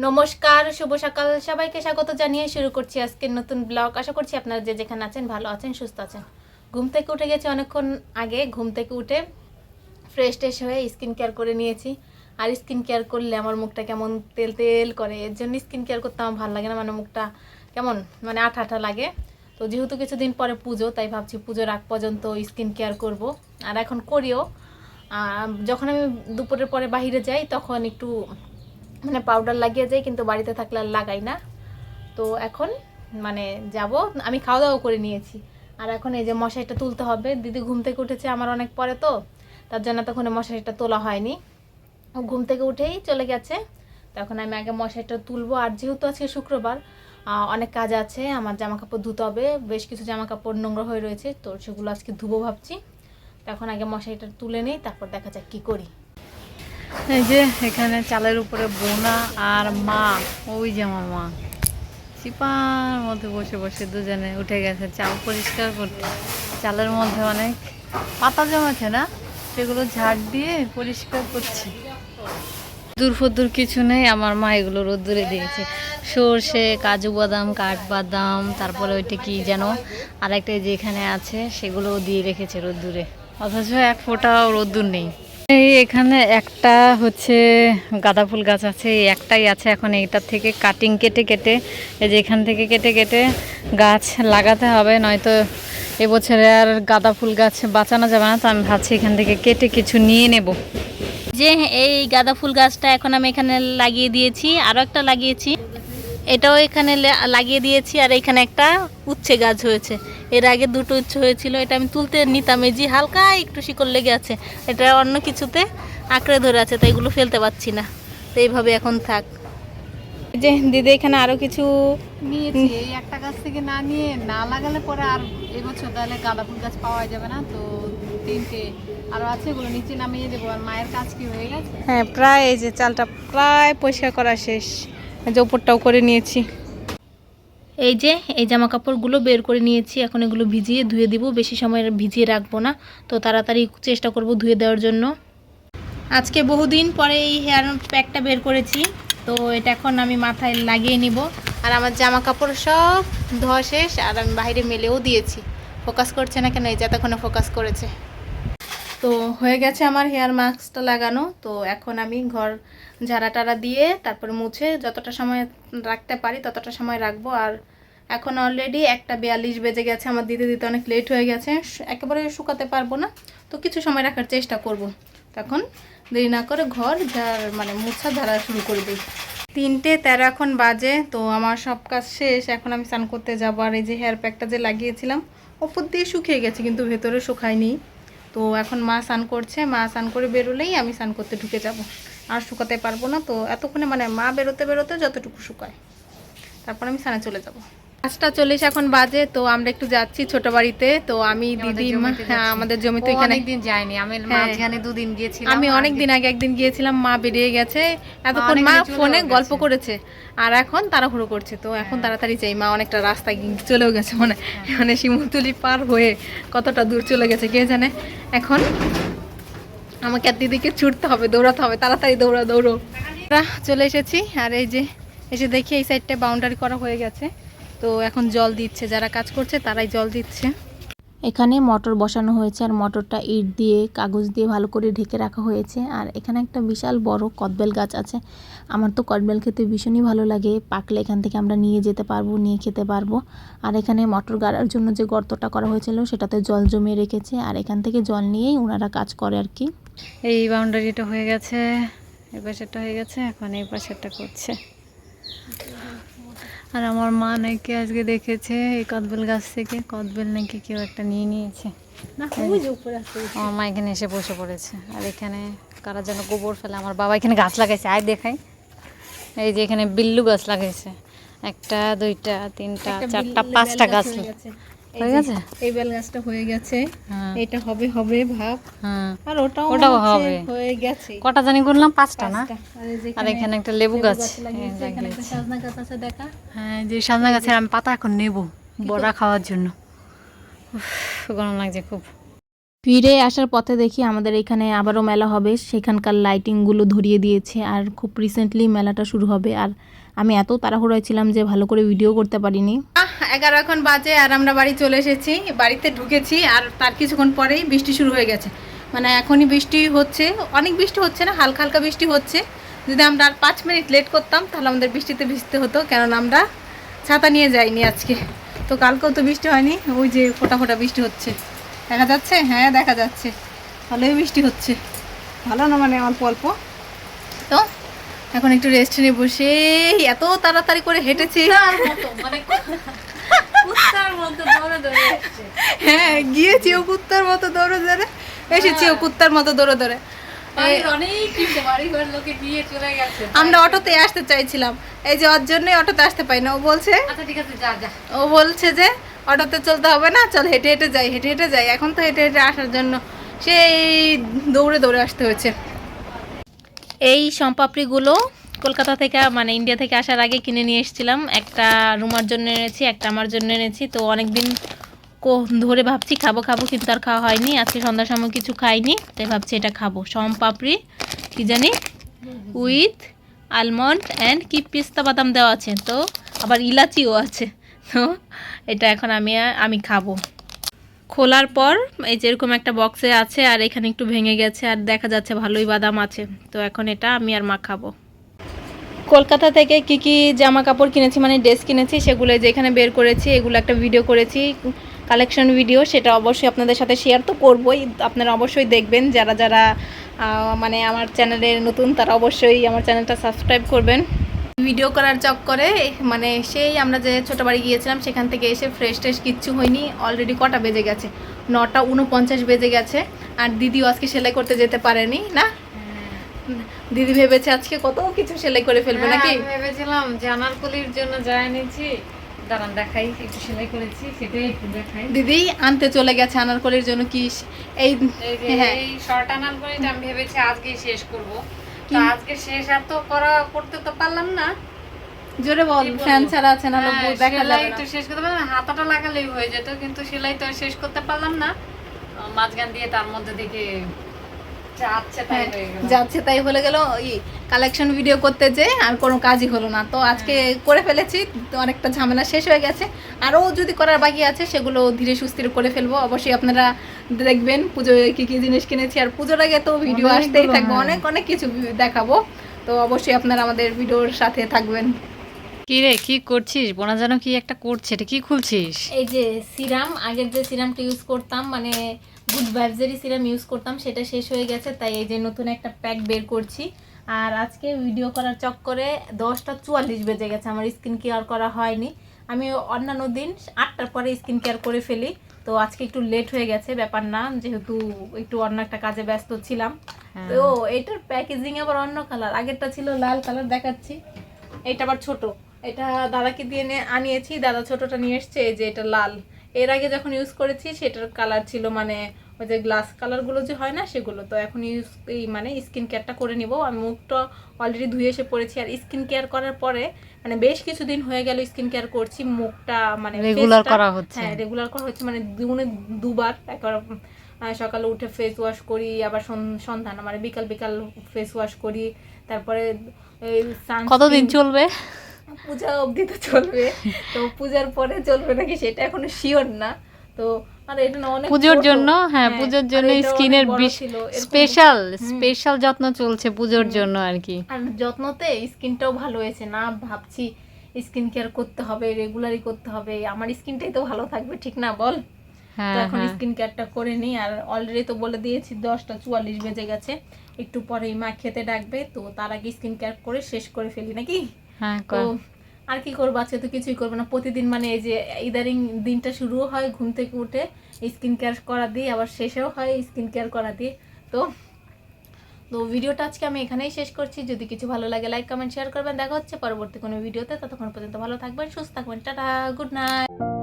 নমস্কার, শুভ সকাল সবাইকে স্বাগত জানিয়ে শুরু করছি আজকের নতুন ব্লগ। আশা করছি আপনারা যে যেখানে আছেন ভালো আছেন, সুস্থ আছেন। ঘুম থেকে উঠে গেছি অনেকক্ষণ আগে। ঘুম থেকে উঠে ফ্রেশ ট্রেশ হয়ে স্কিন কেয়ার করে নিয়েছি। আর স্কিন কেয়ার করলে আমার মুখটা কেমন তেল তেল করে, এর জন্য স্কিন কেয়ার করতে আমার ভালো লাগে না, মানে মুখটা কেমন মানে আঠা আঠা লাগে। তো যেহেতু কিছুদিন পরে পুজো, তাই ভাবছি পুজোর আগ পর্যন্ত স্কিন কেয়ার করব। আর এখন করিও। যখন আমি দুপুরের পরে বাইরে যাই তখন একটু মানে পাউডার লাগিয়ে যাই, কিন্তু বাড়িতে থাকলে আর লাগাই না। তো এখন মানে যাব, আমি খাওয়া দাওয়া করে নিয়েছি। আর এখন এই যে মশারিটা তুলতে হবে। দিদি ঘুম থেকে উঠেছে আমার অনেক পরে, তো তার জন্য তখন মশারিটা তোলা হয়নি। ও ঘুম থেকে উঠেই চলে গেছে। তখন আমি আগে মশারিটা তুলবো। আর যেহেতু আজকে শুক্রবার, অনেক কাজ আছে, আমার জামা কাপড় ধুতে হবে। বেশ কিছু জামা কাপড় নোংরা হয়ে রয়েছে, তো সেগুলো আজকে ধুবো ভাবছি। তখন আগে মশারিটা তুলে নিই, তারপর দেখা যাক কী করি। এই যে এখানে চালের উপরে বোনা আর মা, ওই যে আমার মা চিপার মধ্যে বসে বসে দুজনে উঠে গেছে চাল পরিষ্কার করতে। চালের মধ্যে অনেক পাতা জমেছে না, সেগুলো ঝাড় দিয়ে পরিষ্কার করছে। দূর ফদ্দুর কিছু নেই, আমার মা এগুলো রোদ্দুরে দিয়েছে। সর্ষে, কাজু বাদাম, কাঠবাদাম, তারপরে ওইটা কি যেন আর একটা যেখানে আছে সেগুলোও দিয়ে রেখেছে রোদ্দুরে, অথচ এক ফোঁটাও রোদ্দুর নেই। এই এখানে একটা হচ্ছে গাঁদা ফুল গাছ আছে, এই একটাই আছে। এখন এইটার থেকে কাটিং কেটে কেটে, এই যে এখান থেকে কেটে কেটে গাছ লাগাতে হবে, নয়তো এবছরে আর গাঁদা ফুল গাছ বাঁচানো যাবে না। তো আমি ভাবছি এখান থেকে কেটে কিছু নিয়ে নেব। যে এই গাঁদা ফুল গাছটা এখন আমি এখানে লাগিয়ে দিয়েছি, আরও একটা লাগিয়েছি, এটাও এখানে লাগিয়ে দিয়েছি। আর এখানে একটা উচ্ছে গাছ হয়েছে, এর আগে দুটো উচ্ছে হয়েছিল, এটা আমি তুলতে নিতাম, এই যে হালকা একটু শিকড় লেগে আছে, এটা অন্য কিছুতে আঁকড়ে ধরে আছে, তাই এগুলো ফেলতে পারছি না, তো এইভাবে এখন থাক। এই যে দিদি এখানে আরও কিছু নিয়েছি, এই একটা গাছ থেকে না নিয়ে না লাগালে পরে আর এবছর তাহলে গাঁদা ফুল গাছ পাওয়া যাবে না। তো তিনটে আরো আছে, এগুলো নিচে নামিয়ে দেবো। আর মায়ের কাজ কি হয়ে গেছে? হ্যাঁ, প্রায় এই যে চালটা প্রায় পরিষ্কার করা শেষ, এই যে উপরটাও করে নিয়েছি। এই যে এই জামা কাপড়গুলো বের করে নিয়েছি, এখন এগুলো ভিজিয়ে ধুয়ে দিব। বেশি সময় ভিজিয়ে রাখবো না, তো তাড়াতাড়ি চেষ্টা করব ধুয়ে দেওয়ার জন্য। আজকে বহুদিন পরে এই হেয়ার প্যাকটা বের করেছি, তো এটা এখন আমি মাথায় লাগিয়ে নিব। আর আমার জামা কাপড় সব ধোয়া শেষ, আর আমি বাইরে মেলেও দিয়েছি। ফোকাস করছে না কেন, এই যে এতক্ষণে ফোকাস করেছে। তো হয়ে গেছে আমার হেয়ার মাস্কটা লাগানো। তো এখন আমি ঘর ঝাড়া টাড়া দিয়ে তারপরে মুছে যতটা সময় রাখতে পারি ততটা সময় রাখবো। আর এখন অলরেডি 1:42 বেজে গেছে, আমার দিতে দিতে অনেক লেট হয়ে গেছে, একেবারে শুকাতে পারবো না, তো কিছু সময় রাখার চেষ্টা করব। তখন দেরি না করে ঘর মানে মুছা ঝাড়া শুরু করে দিই। 3:13 এখন বাজে, তো আমার সব কাজ শেষ। এখন আমি স্নান করতে যাবো। আর এই যে হেয়ার প্যাকটা যে লাগিয়েছিলাম ওপর দিয়ে শুকিয়ে গেছে, কিন্তু ভেতরে শুকায়নি। তো এখন মা স্নান করছে, মা স্নান করে বেরোলেই আমি স্নান করতে ঢুকে যাব। আর শুকাতে পারবো না, তো এতক্ষণে মানে মা বেরোতে বেরোতে যতটুকু শুকায়, তারপর আমি স্নানে চলে যাব। 5:40 এখন বাজে, তো আমরা একটু যাচ্ছি ছোট বাড়িতে। তো আমি দিদি আমাদের জমিতে, এখানে অনেকদিন যাইনি আমি, মাঝখানে দুদিন গিয়েছিলাম। আমি অনেক দিন আগে একদিন গিয়েছিলাম, মা বেরিয়ে গেছে, এতক্ষণ মা ফোনে গল্প করেছে, আর এখন তাড়াহুড়ো করছে। তো এখন তাড়াতাড়ি চাই, মা অনেকটা রাস্তায় চলেও গেছে, মানে শিমুলতলি পার হয়ে কতটা দূর চলে গেছে কে জানে। এখন আমাকে আর দিদিকে ছুটতে হবে, দৌড়াতে হবে, তাড়াতাড়ি দৌড়ো। আমরা চলে এসেছি। আর এই যে এসে দেখি এই সাইডটা বাউন্ডারি করা হয়ে গেছে, তো এখন জল দিচ্ছে, যারা কাজ করছে তারাই জল দিচ্ছে। এখানে মোটর বসানো হয়েছে, আর মোটরটা ইট দিয়ে কাগজ দিয়ে ভালো করে ঢেকে রাখা হয়েছে। আর এখানে একটা বিশাল বড় কদবেল গাছ আছে, আমার তো কদবেল খেতে ভীষণই ভালো লাগে, পাকলে এখান থেকে আমরা নিয়ে যেতে পারবো, নিয়ে খেতে পারবো। আর এখানে মোটর গাড়ার জন্য যে গর্তটা করা হয়েছিল সেটাতে জল জমিয়ে রেখেছে, আর এখান থেকে জল নিয়েই ওনারা কাজ করে আর কি। এই বাউন্ডারিটা হয়ে গেছে, এই পাশেরটা হয়ে গেছে, এখন এই পাশেরটা করছে। আর আমার মা নাকি আজকে দেখেছে এই কদবেল গাছ থেকে কদবেল নাকি কেউ একটা নিয়ে নিয়েছে। আমার মা এখানে এসে বসে পড়েছে। আর এখানে কারা যেন গোবর ফেলে, আমার বাবা এখানে গাছ লাগাইছে, আয় দেখাই। এই যে এখানে বিল্লু গাছ লাগাইছে, 1, 2, 3, 4, 5টা গাছ হয়ে গেছে। এই বেল গাছটা হয়ে গেছে, এটা হবে ভাব। আর ওটাও হবে, হয়ে গেছে। কটা জানি করলাম, 5টা না। আর এখানে একটা লেবু গাছ, সাজনা গাছ আছে দেখা। হ্যাঁ, যে সাজনা গাছের আমি পাতা এখন নেব বড়া খাওয়ার জন্য। গরম লাগছে খুব। ফিরে আসার পথে দেখি আমাদের এখানে আবারও মেলা হবে, সেখানকার লাইটিংগুলো ধরিয়ে দিয়েছে আর খুব রিসেন্টলি মেলাটা শুরু হবে। আর আমি এত তাড়াহুড়োয় ছিলাম যে ভালো করে ভিডিও করতে পারিনি। 11 এখন বাজে আর আমরা বাড়ি চলে এসেছি, বাড়িতে ঢুকেছি আর তার কিছুক্ষণ পরেই বৃষ্টি শুরু হয়ে গেছে। মানে এখনই বৃষ্টি হচ্ছে, অনেক বৃষ্টি হচ্ছে না, হালকা হালকা বৃষ্টি হচ্ছে। যদি আমরা আর 5 মিনিট লেট করতাম তাহলে আমাদের বৃষ্টিতে ভিজতে হতো, কেননা আমরা ছাতা নিয়ে যাইনি আজকে। তো কালকেও তো বৃষ্টি হয়নি, ওই যে ফোটা ফোটা বৃষ্টি হচ্ছে, দেখা যাচ্ছে? হ্যাঁ দেখা যাচ্ছে, ভালোই বৃষ্টি হচ্ছে, ভালো না মানে অল্প অল্প। তো এখন একটু রেস্ট নিয়ে বসে এত তাড়াতাড়ি করে হেঁটেছি, হ্যাঁ গিয়েছি ও কুত্তার মতো দৌড়ে দৌড়ে, এসেছি ও কুত্তার মতো দৌড়ে দৌড়ে। আমরা অটোতে আসতে চাইছিলাম, এই যে ওর জন্যই অটোতে আসতে পাই না। ও বলছে ও বলছে যে অটোতে চলতে হবে না, চল হেঁটে হেঁটে যাই, হেঁটে হেঁটে যাই। এখন তো হেঁটে হেঁটে আসার জন্য সেই দৌড়ে দৌড়ে আসতে হয়েছে। এই সম্পাপড়িগুলো কলকাতা থেকে মানে ইন্ডিয়া থেকে আসার আগে কিনে নিয়ে এসেছিলাম। একটা রুমার জন্য এনেছি, একটা আমার জন্য এনেছি। তো অনেকদিন ধরে ভাবছি খাবো খাবো, কিন্তু আর খাওয়া হয়নি। আজকে সন্ধ্যার সময় কিছু খাইনি, তাই ভাবছি এটা খাবো। সম্পাপড়ি কি জানি উইথ আলমন্ড অ্যান্ড কি পিস্তা বাদাম দেওয়া আছে, তো আবার ইলাচিও আছে। তো এটা এখন আমি খাবো। খোলার পর এই যেরকম একটা বক্সে আছে আর এখানে একটু ভেঙে গেছে আর দেখা যাচ্ছে ভালোই বাদাম আছে। তো এখন এটা আমি আর মা খাবো। কলকাতা থেকে কি কি জামা কাপড় কিনেছি মানে ড্রেস কিনেছি সেগুলো যেখানে বের করেছি, এগুলো একটা ভিডিও করেছি, কালেকশন ভিডিও। সেটা অবশ্যই আপনাদের সাথে শেয়ার তো করবই, আপনারা অবশ্যই দেখবেন। যারা যারা মানে আমার চ্যানেলে নতুন তারা অবশ্যই আমার চ্যানেলটা সাবস্ক্রাইব করবেন। ভিডিও করার চক্করে মানে সেই আমরা যে ছোটো বাড়ি গিয়েছিলাম সেখান থেকে এসে ফ্রেশ ট্রেশ কিচ্ছু হয়নি, অলরেডি কটা বেজে গেছে, 9:49 বেজে গেছে। আর দিদিও আজকে সেলাই করতে যেতে পারেনি না, দিদি ভেবেছে আজকে কত কিছু সেলাই করে ফেলবে নাকি। ভেবেছিলাম যে আনারকলির জন্য যাই নিয়েছি, দাঁড়ান দেখাই, একটু সেলাই করেছি সেটাই একটু দেখাই। দিদি আনতে চলে গেছে আনারকলির জন্য কি এই শর্ট আনারকলিটা আমি ভেবেছি আজকেই শেষ করব। তো আজকে শেষ আর তো করতে তো পারলাম না। জোরে বল, ফ্যান ছাড়া আছে না দেখা যায় তো শেষ করতে পারলাম না, হাতাটা লাগালেই হয়ে যেত, কিন্তু সেলাই তো শেষ করতে পারলাম না। মাঝখান দিয়ে তার মধ্যে দেখে যাচ্ছে তাই হয়ে গেল। কালেকশন ভিডিও করতে যে আর কোনো কাজই হলো না। তো আজকে করে ফেলেছি, তো অনেকটা ঝামেলা শেষ হয়ে গেছে। আরও যদি করার বাকি আছে সেগুলো ধীরে সুস্থির করে ফেলবো। অবশ্যই আপনারা দেখবেন পুজোয় কী কী জিনিস কিনেছি, আর পুজোর আগে তো ভিডিও আসতেই থাকবে, অনেক অনেক কিছু দেখাবো। তো অবশ্যই আপনারা আমাদের ভিডিওর সাথে থাকবেন। কি রে কি করছিস? বোনা যেন কি একটা করছে, এটা কি খুলছিস? এই যে সিরাম, আগের যে সিরামটা ইউজ করতাম মানে গুড ভাইবসেরই সিরাম ইউজ করতাম, সেটা শেষ হয়ে গেছে, তাই এই যে নতুন একটা প্যাক বের করছি। আর আজকে ভিডিও করার চক্করে 10:44 বেজে গেছে, আমার স্কিন কেয়ার করা হয়নি। আমি অন্যান্য দিন 8টার পরে স্কিন কেয়ার করে ফেলি, তো আজকে একটু লেট হয়ে গেছে, ব্যাপার না, যেহেতু একটু অন্য একটা কাজে ব্যস্ত ছিলাম। তো এটার প্যাকেজিং আবার অন্য কালার, আগেরটা ছিল লাল কালার দেখাচ্ছি, এটা আবার ছোট। এটা দাদাকে দিয়ে আনিয়েছি, দাদা ছোটটা নিয়ে এসছে, এই যে এটা লাল। এর আগে যখন ইউজ করেছি সেটার কালার ছিল মানে ওই যে গ্লাস কালারগুলো যে হয় না সেগুলো। তো এখন মানে স্কিন কেয়ারটা করে নিব। আমি মুখটা অলরেডি ধুয়ে এসে পড়েছি, আর স্কিন কেয়ার করার পরে মানে বেশ কিছুদিন হয়ে গেল স্কিন কেয়ার করছি, মুখটা মানে রেগুলার করা হচ্ছে। হ্যাঁ রেগুলার করা হচ্ছে, মানে দিনে দুবার, একবার সকালে উঠে ফেস ওয়াশ করি, আবার সন্ধ্যা মানে বিকাল বিকাল ফেস ওয়াশ করি। তারপরে কতদিন চলবে? পূজা অবধি তো চলবে, তো পূজার পরে চলবে নাকি সেটা এখনো শিওর না। তো আর এটা না অনেক পূজোর জন্য, হ্যাঁ পূজোর জন্য স্কিনের স্পেশাল যত্ন চলছে পূজোর জন্য আর কি। আর যত্নতে স্কিনটাও ভালো হয়েছে না, ভাবছি স্কিন কেয়ার করতে হবে, রেগুলারই করতে হবে, আমার স্কিনটাই তো ভালো থাকবে, ঠিক না বল? তো এখন স্কিন কেয়ারটা করে নিই। আর অলরেডি তো বলে দিয়েছি 10:44 বেজে গেছে, একটু পরেই মা খেতে ডাকবে, তো তার আগে স্কিন কেয়ার করে শেষ করে ফেলি নাকি। তো আর কি করবো, আজকে তো কিছুই করবো না। প্রতিদিন মানে এই যে ইদারিং দিনটা শুরুও হয় ঘুম থেকে উঠে স্কিন কেয়ার করা দিয়ে, আবার শেষেও হয় স্কিন কেয়ার করা দিয়ে। তো ভিডিওটা আজকে আমি এখানেই শেষ করছি। যদি কিছু ভালো লাগে লাইক কমেন্ট শেয়ার করবেন। দেখা হচ্ছে পরবর্তী কোনো ভিডিওতে, ততক্ষণ পর্যন্ত ভালো থাকবেন, সুস্থ থাকবেন, টাটা, গুড নাইট।